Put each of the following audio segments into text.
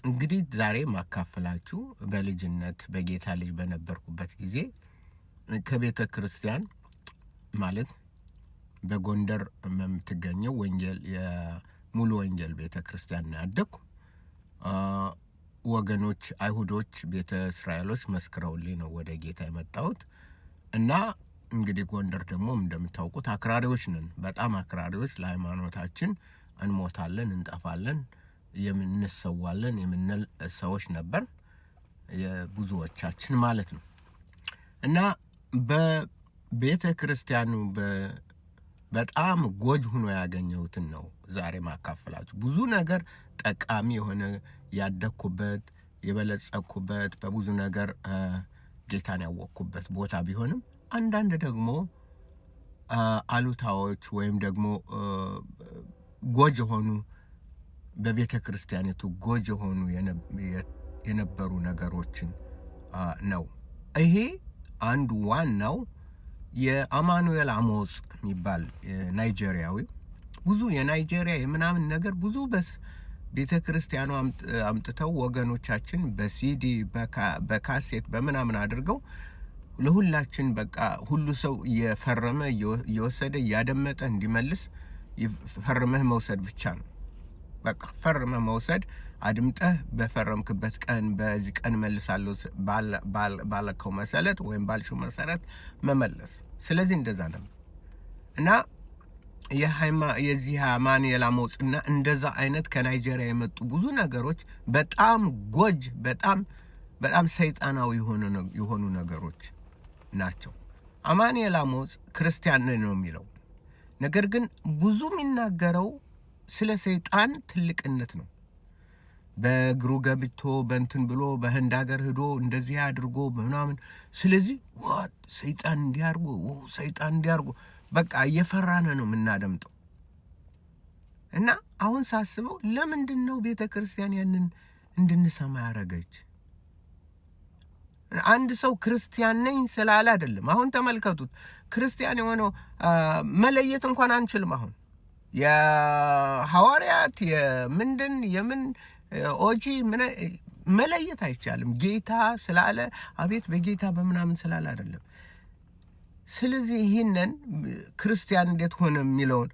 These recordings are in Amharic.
እንግዲህ ዛሬ ማካፈላችሁ በልጅነት በጌታ ልጅ በነበርኩበት ጊዜ ከቤተ ክርስቲያን ማለት በጎንደር የምትገኘው ወንጌል የሙሉ ወንጌል ቤተ ክርስቲያን ነው ያደግኩ። ወገኖች አይሁዶች ቤተ እስራኤሎች መስክረውልኝ ነው ወደ ጌታ የመጣሁት እና እንግዲህ ጎንደር ደግሞ እንደምታውቁት አክራሪዎች ነን። በጣም አክራሪዎች፣ ለሃይማኖታችን እንሞታለን፣ እንጠፋለን፣ የምንሰዋለን የምንል ሰዎች ነበር የብዙዎቻችን ማለት ነው። እና በቤተ ክርስቲያኑ በጣም ጎጅ ሆኖ ያገኘሁትን ነው ዛሬ ማካፈላችሁ። ብዙ ነገር ጠቃሚ የሆነ ያደግኩበት የበለጸኩበት በብዙ ነገር ጌታን ያወቅኩበት ቦታ ቢሆንም አንዳንድ ደግሞ አሉታዎች ወይም ደግሞ ጎጅ የሆኑ በቤተ ክርስቲያኒቱ ጎጅ የሆኑ የነበሩ ነገሮችን ነው። ይሄ አንዱ ዋናው የአማኑኤል አሞጽ የሚባል ናይጄሪያዊ ብዙ የናይጄሪያ የምናምን ነገር ብዙ ቤተ ክርስቲያኑ አምጥተው ወገኖቻችን በሲዲ በካሴት በምናምን አድርገው ለሁላችን በቃ ሁሉ ሰው እየፈረመ እየወሰደ እያደመጠ እንዲመልስ ፈርመህ መውሰድ ብቻ ነው። በቃ ፈርመህ መውሰድ፣ አድምጠህ በፈረምክበት ቀን በዚህ ቀን መልሳለሁ ባለከው መሰረት ወይም ባልሽው መሰረት መመለስ። ስለዚህ እንደዛ ነው እና የዚህ አማኑኤል አሞጽና እንደዛ አይነት ከናይጄሪያ የመጡ ብዙ ነገሮች በጣም ጎጅ በጣም ሰይጣናዊ የሆኑ ነገሮች ናቸው። አማኑኤል አሞጽ ክርስቲያን ነው የሚለው ነገር ግን ብዙ የሚናገረው ስለ ሰይጣን ትልቅነት ነው። በእግሩ ገብቶ በእንትን ብሎ በህንድ ሀገር ሄዶ እንደዚህ አድርጎ ምናምን፣ ስለዚህ ሰይጣን እንዲያርጎ በቃ እየፈራነ ነው የምናደምጠው። እና አሁን ሳስበው ለምንድን ነው ቤተ ክርስቲያን ያንን እንድንሰማ ያደረገች? አንድ ሰው ክርስቲያን ነኝ ስላለ አይደለም። አሁን ተመልከቱት፣ ክርስቲያን የሆነው መለየት እንኳን አንችልም። አሁን የሐዋርያት የምን ኦጂ መለየት አይቻልም። ጌታ ስላለ አቤት በጌታ በምናምን ስላለ አይደለም። ስለዚህ ይህንን ክርስቲያን እንዴት ሆነ የሚለውን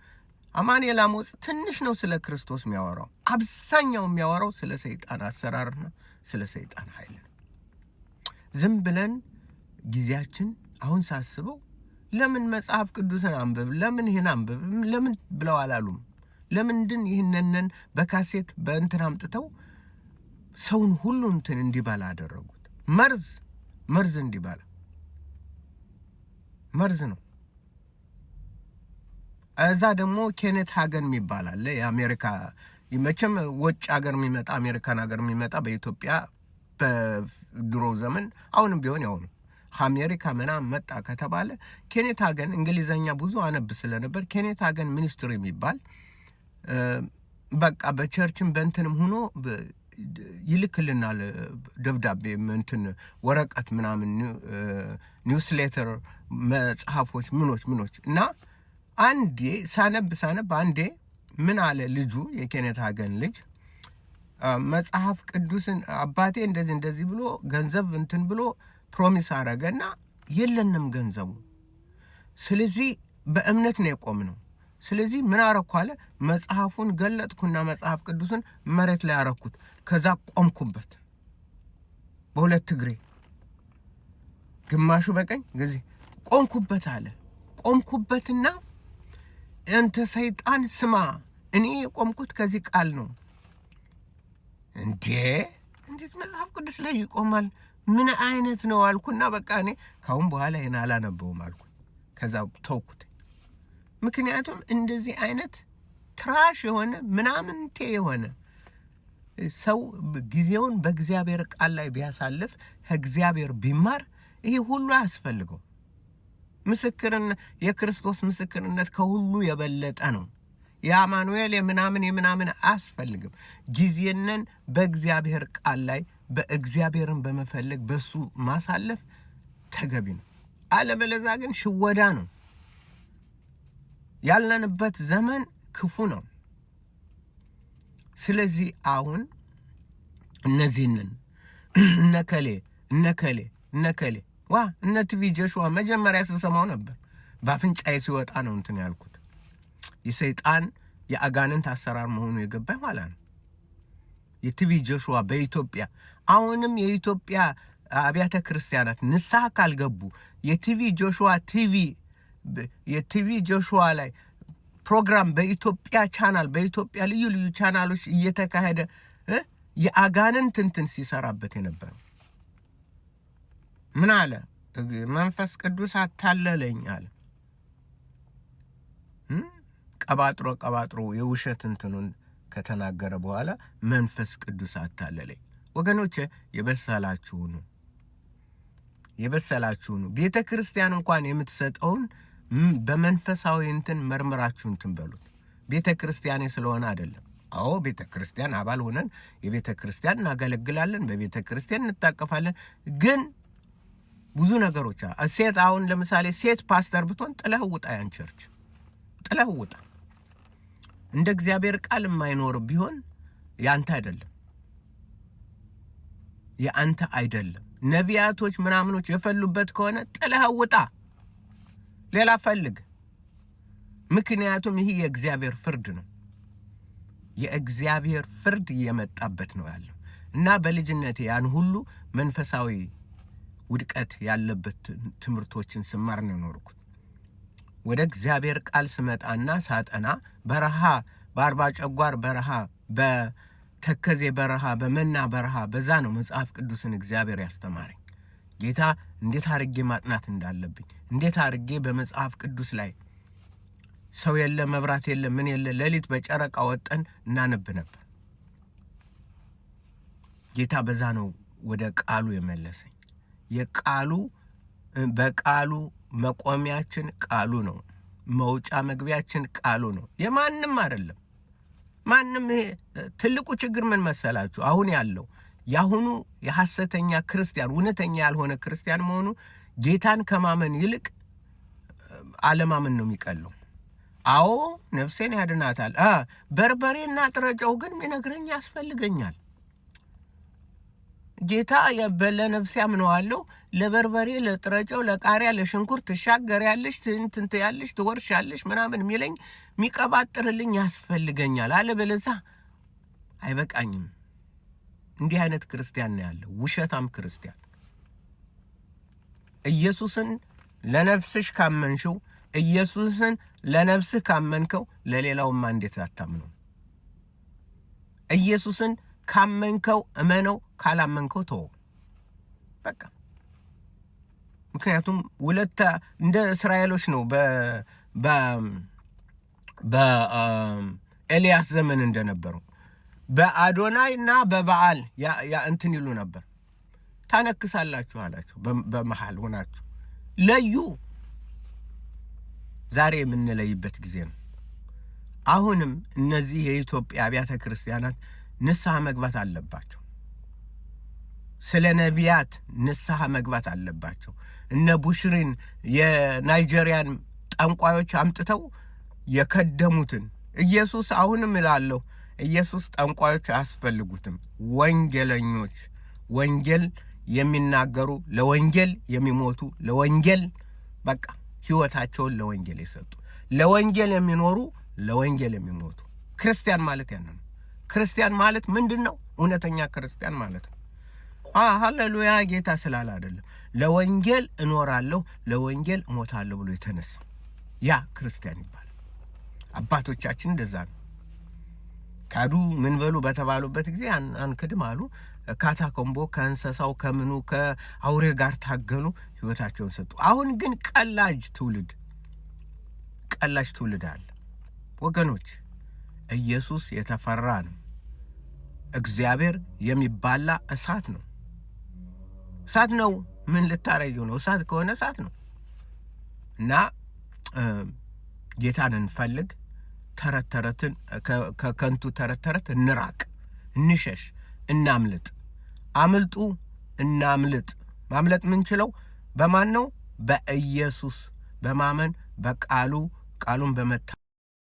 አማኑኤል አሞጽ ትንሽ ነው ስለ ክርስቶስ የሚያወራው። አብዛኛው የሚያወራው ስለ ሰይጣን አሰራርና ስለ ሰይጣን ኃይል ነው። ዝም ብለን ጊዜያችን አሁን ሳስበው ለምን መጽሐፍ ቅዱስን አንብብ፣ ለምን ይህን አንብብ ለምን ብለው አላሉም? ለምንድን ይህንን በካሴት በእንትን አምጥተው ሰውን ሁሉ እንትን እንዲባላ አደረጉት? መርዝ እንዲባላ መርዝ ነው። እዛ ደግሞ ኬኔት ሃገን የሚባል አለ። የአሜሪካ መቼም ውጭ ሀገር የሚመጣ አሜሪካን ሀገር የሚመጣ በኢትዮጵያ በድሮ ዘመን አሁንም ቢሆን ያው ነው። አሜሪካ ምናምን መጣ ከተባለ ኬኔት ሃገን እንግሊዘኛ ብዙ አነብ ስለነበር ኬኔት ሃገን ሚኒስትሪ የሚባል በቃ በቸርችም በእንትንም ሆኖ ይልክልናል ደብዳቤ እንትን ወረቀት ምናምን ኒውስሌተር መጽሐፎች ምኖች እና አንዴ ሳነብ አንዴ ምን አለ ልጁ የኬኔት ሃገን ልጅ መጽሐፍ ቅዱስን አባቴ እንደዚህ ብሎ ገንዘብ እንትን ብሎ ፕሮሚስ አረገና የለንም ገንዘቡ። ስለዚህ በእምነት ነው የቆምነው። ስለዚህ ምን አረኩ አለ፣ መጽሐፉን ገለጥኩና መጽሐፍ ቅዱስን መሬት ላይ አረኩት። ከዛ ቆምኩበት በሁለት እግሬ፣ ግማሹ በቀኝ ጊዜ ቆምኩበት አለ። ቆምኩበትና እንተ ሰይጣን ስማ፣ እኔ የቆምኩት ከዚህ ቃል ነው። እንዴት መጽሐፍ ቅዱስ ላይ ይቆማል? ምን አይነት ነው አልኩና በቃ እኔ ካሁን በኋላ ይሄን አላነበውም አልኩ። ከዛ ተውኩት። ምክንያቱም እንደዚህ አይነት ትራሽ የሆነ ምናምንቴ የሆነ ሰው ጊዜውን በእግዚአብሔር ቃል ላይ ቢያሳልፍ ከእግዚአብሔር ቢማር ይሄ ሁሉ አያስፈልገው። የክርስቶስ ምስክርነት ከሁሉ የበለጠ ነው። የአማኑኤል የምናምን አያስፈልግም። ጊዜንን በእግዚአብሔር ቃል ላይ በእግዚአብሔርን በመፈለግ በሱ ማሳለፍ ተገቢ ነው። አለበለዚያ ግን ሽወዳ ነው። ያለንበት ዘመን ክፉ ነው። ስለዚህ አሁን እነዚህንን እነከሌ ዋ እነ ቲቪ ጆሹዋ መጀመሪያ ስሰማው ነበር በአፍንጫዬ ሲወጣ ነው እንትን ያልኩት። የሰይጣን የአጋንንት አሰራር መሆኑ የገባኝ ኋላ ነው። የቲቪ ጆሹዋ በኢትዮጵያ አሁንም የኢትዮጵያ አብያተ ክርስቲያናት ንስሐ ካልገቡ የቲቪ ጆሹዋ ላይ ፕሮግራም በኢትዮጵያ ቻናል በኢትዮጵያ ልዩ ልዩ ቻናሎች እየተካሄደ የአጋንንት እንትን ሲሰራበት የነበረው ምን አለ? መንፈስ ቅዱስ አታለለኝ አለ። ቀባጥሮ የውሸት እንትኑን ከተናገረ በኋላ መንፈስ ቅዱስ አታለለኝ። ወገኖቼ የበሰላችሁ ነው። ቤተ ክርስቲያን እንኳን የምትሰጠውን በመንፈሳዊ እንትን መርምራችሁ እንትን በሉት። ቤተ ክርስቲያኔ ስለሆነ አይደለም። አዎ ቤተ ክርስቲያን አባል ሆነን የቤተ ክርስቲያን እናገለግላለን፣ በቤተ ክርስቲያን እንታቀፋለን። ግን ብዙ ነገሮች ሴት አሁን ለምሳሌ ሴት ፓስተር ብትሆን ጥለህ ውጣ፣ ያን ቸርች ጥለህ ውጣ። እንደ እግዚአብሔር ቃል የማይኖር ቢሆን ያንተ አይደለም። ነቢያቶች ምናምኖች የፈሉበት ከሆነ ጥለህ ውጣ፣ ሌላ ፈልግ። ምክንያቱም ይህ የእግዚአብሔር ፍርድ ነው። የእግዚአብሔር ፍርድ እየመጣበት ነው ያለው እና በልጅነቴ ያን ሁሉ መንፈሳዊ ውድቀት ያለበት ትምህርቶችን ስማር ነው ኖርኩት። ወደ እግዚአብሔር ቃል ስመጣና ሳጠና በረሃ፣ በአርባ ጨጓር በረሃ፣ በተከዜ በረሃ፣ በመና በረሃ በዛ ነው መጽሐፍ ቅዱስን እግዚአብሔር ያስተማረኝ። ጌታ እንዴት አርጌ ማጥናት እንዳለብኝ፣ እንዴት አርጌ በመጽሐፍ ቅዱስ ላይ ሰው የለ፣ መብራት የለ፣ ምን የለ፣ ሌሊት በጨረቃ ወጠን እናነብ ነበር። ጌታ በዛ ነው ወደ ቃሉ የመለሰኝ። በቃሉ መቆሚያችን ቃሉ ነው። መውጫ መግቢያችን ቃሉ ነው። የማንም አይደለም። ማንም ትልቁ ችግር ምን መሰላችሁ? አሁን ያለው ያሁኑ የሐሰተኛ ክርስቲያን እውነተኛ ያልሆነ ክርስቲያን መሆኑ ጌታን ከማመን ይልቅ አለማመን ነው የሚቀለው። አዎ ነፍሴን ያድናታል። በርበሬና ጥረጨው ግን ሚነግረኝ ያስፈልገኛል። ጌታ ለነፍሴ አምነዋለሁ። ለበርበሬ፣ ለጥረጨው፣ ለቃሪያ፣ ለሽንኩርት ትሻገሪያለሽ፣ ትንትያለሽ፣ ትወርሻለሽ ምናምን የሚለኝ የሚቀባጥርልኝ ያስፈልገኛል። አለበለዚያ አይበቃኝም። እንዲህ አይነት ክርስቲያን ነው ያለው፣ ውሸታም ክርስቲያን። ኢየሱስን ለነፍስሽ ካመንሽው፣ ኢየሱስን ለነፍስህ ካመንከው ለሌላውማ እንዴት አታምነው? ኢየሱስን ካመንከው እመነው፣ ካላመንከው ተወው በቃ። ምክንያቱም ሁለት እንደ እስራኤሎች ነው በኤልያስ ዘመን እንደነበረው በአዶናይ እና በበዓል ያ እንትን ይሉ ነበር። ታነክሳላችሁ አላችሁ። በመሃል ሆናችሁ ለዩ። ዛሬ የምንለይበት ጊዜ ነው። አሁንም እነዚህ የኢትዮጵያ አብያተ ክርስቲያናት ንስሐ መግባት አለባቸው። ስለ ነቢያት ንስሐ መግባት አለባቸው። እነ ቡሽሪን የናይጄሪያን ጠንቋዮች አምጥተው የከደሙትን ኢየሱስ አሁንም እላለሁ ኢየሱስ ጠንቋዮች አያስፈልጉትም። ወንጌለኞች፣ ወንጌል የሚናገሩ፣ ለወንጌል የሚሞቱ፣ ለወንጌል በቃ ሕይወታቸውን ለወንጌል የሰጡ፣ ለወንጌል የሚኖሩ፣ ለወንጌል የሚሞቱ ክርስቲያን ማለት ያን ነው። ክርስቲያን ማለት ምንድነው? እውነተኛ ክርስቲያን ማለት ነው። ሃሌሉያ ጌታ ስላለ አይደለም። ለወንጌል እኖራለሁ፣ ለወንጌል እሞታለሁ ብሎ የተነሳ ያ ክርስቲያን ይባላል። አባቶቻችን እንደዛ ነው። ካዱ ምን በሉ በተባሉበት ጊዜ አንክድም አሉ። ካታኮምቦ ከእንስሳው ከምኑ ከአውሬ ጋር ታገሉ፣ ሕይወታቸውን ሰጡ። አሁን ግን ቀላጅ ትውልድ አለ ወገኖች። ኢየሱስ የተፈራ ነው። እግዚአብሔር የሚባላ እሳት ነው። እሳት ነው። ምን ልታረዩ ነው? እሳት ከሆነ እሳት ነው። እና ጌታን እንፈልግ። ተረተረትን ከከንቱ ተረተረት እንራቅ፣ እንሸሽ፣ እናምልጥ። አምልጡ፣ እናምልጥ። ማምለጥ ምንችለው በማን ነው? በኢየሱስ በማመን በቃሉን በመታ